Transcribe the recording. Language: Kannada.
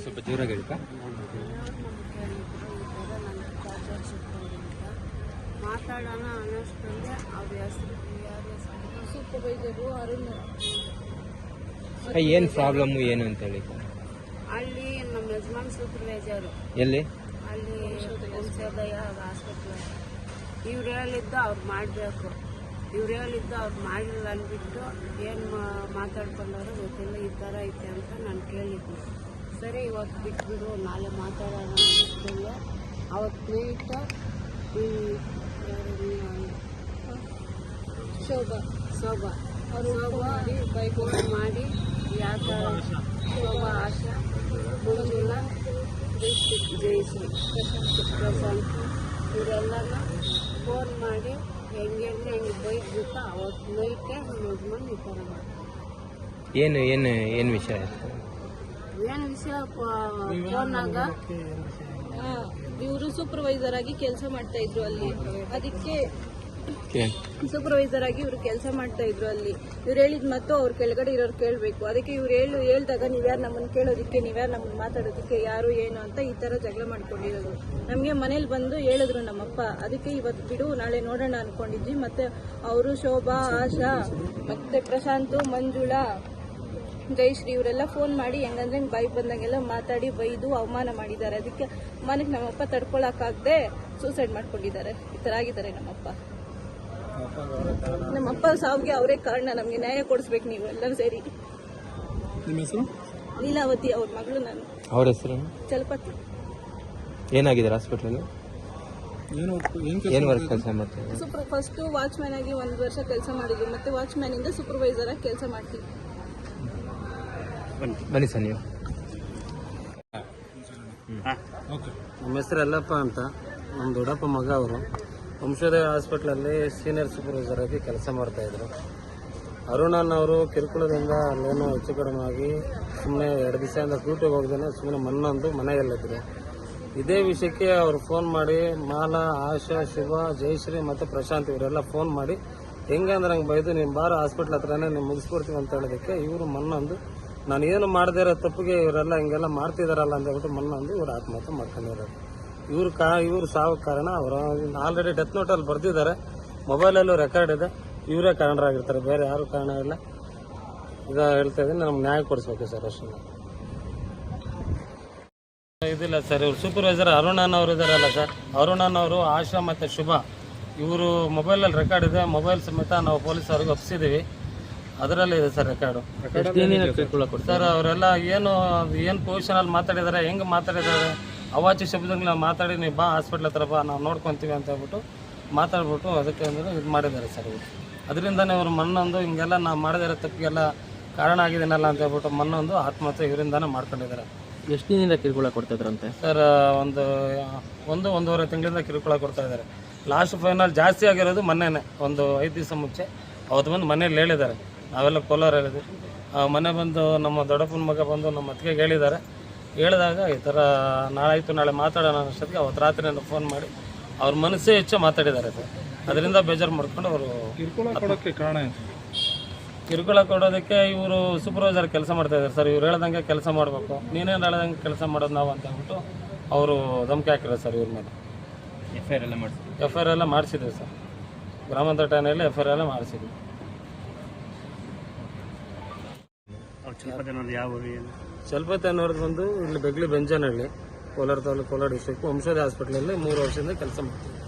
ಸ್ವಲ್ಪ ಜೋರಾಗಿ ಹೇಳ್ತಾ. ಮಾತಾಡೋಣ ಅನ್ನೋಷ್ಟೊಂದೇ ಅವ್ರ ಹೆಸರು ಸೂಪರ್ವೈಸರು ಅರುಣ್. ಏನು ಪ್ರಾಬ್ಲಮ್ಮು ಏನು ಅಂತ ಹೇಳಿ. ಅಲ್ಲಿ ನಮ್ಮ ಯಜಮಾನ್ ಸೂಪರ್ವೈಸರು ಎಲ್ಲಿ ಅಲ್ಲಿ ವಂಶೋದಯ ಹಾಸ್ಪಿಟ್ಲ್. ಇವ್ರು ಹೇಳಿದ್ದು ಅವ್ರು ಮಾಡಬೇಕು, ಇವ್ರು ಹೇಳಿದ್ದು ಅವ್ರು ಮಾಡಿಲ್ಲ ಅಂದ್ಬಿಟ್ಟು ಏನು ಮಾತಾಡ್ಕೊಂಡಾರೋ ಗೊತ್ತಿಲ್ಲ, ಈ ಥರ ಐತೆ ಅಂತ ನಾನು ಕೇಳಿದ್ದೆ. ಸರಿ ಇವತ್ತು ಬಿಟ್ಬಿಡು, ನಾಳೆ ಮಾತಾಡೋಣ ಅಂದ್ಬಿಟ್ಟು ಅವತ್ತು ನೈಟ್ ಶೋಭಾ ಬೈಕ್ ಮಾಡಿ ಯಾವ ಥರ ಶೋಭಾ, ಆಶಾ, ಮಂಜುಳಾ, ಜಯಶ್ರೀ, ಪ್ರಶಾಂತ್ ಇವರೆಲ್ಲನ ಫೋನ್ ಮಾಡಿ ಹೆಂಗೆ ಬೈಕ್ ಬಿಟ್ಟು ಅವತ್ತು ನೈಟೇ ನಮ್ಮ ಯಜಮಾನ್ ಈ ಥರ ಮಾಡಿ. ಏನು ವಿಷಯ ಏನು ವಿಷಯ ಫೋನಾಗ ಇವರು ಸೂಪರ್ವೈಸರ್ ಆಗಿ ಕೆಲಸ ಮಾಡ್ತಾ ಇದ್ರು ಅಲ್ಲಿ. ಅದಕ್ಕೆ ಸೂಪರ್ವೈಸರ್ ಆಗಿ ಇವ್ರು ಕೆಲಸ ಮಾಡ್ತಾ ಇದ್ರು ಅಲ್ಲಿ. ಇವ್ರು ಹೇಳಿದ್ ಮತ್ತು ಅವ್ರ ಕೆಳಗಡೆ ಇರೋರು ಕೇಳಬೇಕು. ಅದಕ್ಕೆ ಇವ್ರು ಹೇಳ್ದಾಗ ನೀವ್ಯಾರು ನಮ್ಮನ್ನು ಕೇಳೋದಕ್ಕೆ, ನೀವ್ಯಾರು ನಮ್ಮನ್ನು ಮಾತಾಡೋದಕ್ಕೆ, ಯಾರು ಏನು ಅಂತ ಈ ಥರ ಜಗಳ ಮಾಡ್ಕೊಂಡಿರೋದು. ನಮಗೆ ಮನೇಲಿ ಬಂದು ಹೇಳಿದ್ರು ನಮ್ಮಪ್ಪ. ಅದಕ್ಕೆ ಇವತ್ತು ಬಿಡು, ನಾಳೆ ನೋಡೋಣ ಅನ್ಕೊಂಡಿದ್ವಿ. ಮತ್ತೆ ಅವರು ಶೋಭಾ, ಆಶಾ, ಮತ್ತೆ ಪ್ರಶಾಂತ್, ಮಂಜುಳಾ, ಜಯಶ್ರೀ ಇವರೆಲ್ಲ ಫೋನ್ ಮಾಡಿ ಹೆಂಗಂದ್ರೆ ಬೈಕ್ ಬಂದಂಗೆಲ್ಲ ಮಾತಾಡಿ ಬೈದು ಅವಮಾನ ಮಾಡಿದ್ದಾರೆ. ಅದಕ್ಕೆ ಅವಮಾನಕ್ಕೆ ನಮ್ಮಪ್ಪ ತಡ್ಕೊಳಕ್ಕಾಗದೆ ಸೂಸೈಡ್ ಮಾಡ್ಕೊಂಡಿದ್ದಾರೆ. ಈ ಥರ ಆಗಿದ್ದಾರೆ ನಮ್ಮಪ್ಪ. ನಮ್ಮಪ್ಪ ಸಾವಿಗೆ ಅವರೇ ಕಾರಣ. ನಮಗೆ ನ್ಯಾಯ ಕೊಡಿಸ್ಬೇಕು ನೀವು ಎಲ್ಲರೂ ಸೇರಿ. ನಿಮ್ಮ ಹೆಸರು? ಲೀಲಾವತಿ, ಅವ್ರ ಮಗಳು ನಾನು. ಅವ್ರ ಹೆಸರು ಚಲಪತಿ. ಏನಾಗಿದೆ ಹಾಸ್ಪಿಟ್ಲಲ್ಲಿ? ಏನು ವರ್ಕ್ ಕೆಲಸ ಮಾಡ್ತಾರೆ? ಫಸ್ಟ್ ವಾಚ್ಮ್ಯಾನ್ ಆಗಿ 1 ವರ್ಷ ಕೆಲಸ ಮಾಡಿದ್ವಿ. ಮತ್ತೆ ವಾಚ್ಮ್ಯಾನ್ ಇಂದ ಸೂಪರ್ವೈಸರ್ ಆಗಿ ಕೆಲಸ ಮಾಡ್ತೀವಿ. ಬನ್ನಿ ಸರ್ ನೀವು. ನಮ್ಮ ಹೆಸರು ಯಲ್ಲಪ್ಪ ಅಂತ, ನಮ್ಮ ದೊಡ್ಡಪ್ಪ ಮಗ. ಅವರು ವಂಶೋದಯ ಹಾಸ್ಪಿಟ್ಲಲ್ಲಿ ಸೀನಿಯರ್ ಸೂಪರ್ವೈಸರ್ ಆಗಿ ಕೆಲಸ ಮಾಡ್ತಾಯಿದ್ರು. ಅರುಣನ್ ಅವರು ಕಿರುಕುಳದಿಂದ ಅಲ್ಲೇನೋ ಹೆಚ್ಚು ಕಡಿಮೆ ಆಗಿ ಸುಮ್ಮನೆ 2 ದಿವಸದಿಂದ ಡ್ಯೂಟಿಗೆ ಹೋಗ್ದೇನೆ ಸುಮ್ಮನೆ ಮನ್ನೊಂದು ಮನೆಯಲ್ಲಿದ್ರು. ಇದೇ ವಿಷಯಕ್ಕೆ ಅವರು ಫೋನ್ ಮಾಡಿ ಮಾಲಾ, ಆಶಾ, ಶುಭ, ಜಯಶ್ರೀ ಮತ್ತು ಪ್ರಶಾಂತ್ ಇವರೆಲ್ಲ ಫೋನ್ ಮಾಡಿ ಹೆಂಗಂದ್ರೆ ಹಂಗೆ ಬೈದು ನಿಮ್ಮ ಬಾರ ಹಾಸ್ಪಿಟ್ಲ್ ಹತ್ರನೇ ನೀವು ಮುಗಿಸ್ಕೊಡ್ತೀವಿ ಅಂತ ಹೇಳೋದಕ್ಕೆ ಇವರು ಮನ್ನೊಂದು ನಾನು ಏನು ಮಾಡದೇ ಇರೋ ತಪ್ಪಿಗೆ ಇವರೆಲ್ಲ ಹಿಂಗೆಲ್ಲ ಮಾಡ್ತಿದಾರಲ್ಲ ಅಂತ ಹೇಳ್ಬಿಟ್ಟು ಮನ್ನೊಂದು ಇವ್ರು ಆತ್ಮಹತ್ಯೆ ಮಾಡ್ಕೊಂಡಿರೋದು. ಇವ್ರು ಸಾವು ಕಾರಣ. ಅವರು ಆಲ್ರೆಡಿ ಡೆತ್ ನೋಟಲ್ಲಿ ಬರೆದಿದ್ದಾರೆ, ಮೊಬೈಲಲ್ಲೂ ರೆಕಾರ್ಡ್ ಇದೆ. ಇವರೇ ಕಾರಣರಾಗಿರ್ತಾರೆ, ಬೇರೆ ಯಾರು ಕಾರಣ ಇಲ್ಲ. ಹೇಳ್ತಾ ಇದ್ದೀನಿ, ನಮ್ಗೆ ನ್ಯಾಯ ಕೊಡಿಸ್ಬೇಕು ಸರ್ ಅಷ್ಟೇ. ಇದಿಲ್ಲ ಸರ್, ಇವ್ರು ಸೂಪರ್ವೈಸರ್ ಅರುಣನ್ ಅವರು ಇದಾರಲ್ಲ ಸರ್, ಅರುಣನ್ ಅವರು, ಆಶಾ ಮತ್ತು ಶುಭ ಇವರು ಮೊಬೈಲಲ್ಲಿ ರೆಕಾರ್ಡ್ ಇದೆ. ಮೊಬೈಲ್ ಸಮೇತ ನಾವು ಪೊಲೀಸ್ ಅವ್ರಿಗೆ ಒಪ್ಪಿಸಿದ್ದೀವಿ. ಅದರಲ್ಲೇ ಇದೆ ಸರ್ ರೆಕಾರ್ಡು. ಸರ್ ಅವರೆಲ್ಲ ಏನು ಪೊಸಿಷನಲ್ಲಿ ಮಾತಾಡಿದ್ದಾರೆ, ಹೆಂಗೆ ಮಾತಾಡಿದ್ದಾರೆ, ಅವಾಚ್ಯ ಶಬ್ದಗಳನ್ನ ಮಾತಾಡಿ ನೀವು ಬಾ ಹಾಸ್ಪಿಟ್ಲ್ ಹತ್ರ ಬಾ, ನಾವು ನೋಡ್ಕೊತೀವಿ ಅಂತ ಹೇಳ್ಬಿಟ್ಟು ಮಾತಾಡ್ಬಿಟ್ಟು ಅದಕ್ಕೆ ಅಂದರೆ ಇದು ಮಾಡಿದ್ದಾರೆ ಸರ್ ಇವರು. ಅದರಿಂದನೇ ಇವರು ಮನ್ನೊಂದು ಹಿಂಗೆಲ್ಲ ನಾವು ಮಾಡದಿರೋ ತಪ್ಪಿಗೆಲ್ಲ ಕಾರಣ ಆಗಿದ್ದೀನಲ್ಲ ಅಂತ ಹೇಳ್ಬಿಟ್ಟು ಮನ್ನೊಂದು ಆತ್ಮಹತ್ಯೆ ಇವರಿಂದಾನೇ ಮಾಡ್ಕೊಂಡಿದ್ದಾರೆ. ಎಷ್ಟು ದಿನದಿಂದ ಕಿರುಕುಳ ಕೊಡ್ತಾಯಿದ್ರಂತೆ ಸರ್? ಒಂದೂವರೆ ತಿಂಗಳಿಂದ ಕಿರುಕುಳ ಕೊಡ್ತಾ ಇದ್ದಾರೆ. ಲಾಸ್ಟ್ ಫೈನಲ್ ಜಾಸ್ತಿ ಆಗಿರೋದು ಮೊನ್ನೆನೇ, ಒಂದು 5 ದಿವಸ ಮುಂಚೆ ಅವತ್ತು ಬಂದು ಮನೇಲಿ ಹೇಳಿದ್ದಾರೆ. ನಾವೆಲ್ಲ ಕೋಲಾರ ಹೇಳಿದ್ವಿ. ಮನೆ ಬಂದು ನಮ್ಮ ದೊಡ್ಡಪ್ಪನ ಮಗ ಬಂದು ನಮ್ಮ ಅತ್ತಿಗೆ ಹೇಳಿದ್ದಾರೆ. ಹೇಳಿದಾಗ ಈ ಥರ ನಾಳೆ ಮಾತಾಡೋಣ ಅನ್ನೋಷ್ಟೊತ್ತಿಗೆ ಅವತ್ತು ರಾತ್ರಿ ಫೋನ್ ಮಾಡಿ ಅವ್ರ ಮನಸ್ಸೇ ಹೆಚ್ಚು ಮಾತಾಡಿದ್ದಾರೆ ಸರ್. ಅದರಿಂದ ಬೇಜಾರು ಮಾಡ್ಕೊಂಡು ಅವರು ಕಿರುಕುಳ ಕೊಡೋದಕ್ಕೆ ಇವರು ಸೂಪರ್ವೈಸರ್ ಕೆಲಸ ಮಾಡ್ತಾಯಿದ್ದಾರೆ ಸರ್. ಇವ್ರು ಹೇಳ್ದಂಗೆ ಕೆಲಸ ಮಾಡಬೇಕು, ನೀನೇನು ಹೇಳ್ದಂಗೆ ಕೆಲಸ ಮಾಡೋದು ನಾವು ಅಂತ ಹೇಳ್ಬಿಟ್ಟು ಅವರು ಧಮಕಿ ಹಾಕಿರೋದು ಸರ್ ಇವ್ರ ಮೇಲೆ. ಎಫ್ ಐ ಆರ್ ಎಲ್ಲ ಮಾಡಿಸಿದ್ವಿ ಸರ್, ಗ್ರಾಮಾಂತರ ಠಾಣೆಯಲ್ಲಿ ಎಫ್ ಐ ಆರ್ ಎಲ್ಲ ಮಾಡಿಸಿದ್ವಿ. ಚಲಪತಿ ಅನ್ನೋರ್ದು ಬಂದು ಇಲ್ಲಿ ಬೆಗ್ಲಿ ಬೆಂಜನಹಳ್ಳಿ, ಕೋಲಾರ ತಾಲೂಕು, ಕೋಲಾರ ಡಿಸ್ಟ್ರಿಕ್ಟ್, ವಂಶೋದಯ ಹಾಸ್ಪಿಟ್ಲಲ್ಲಿ 3 ವರ್ಷದಿಂದ ಕೆಲಸ ಮಾಡ್ತೀವಿ.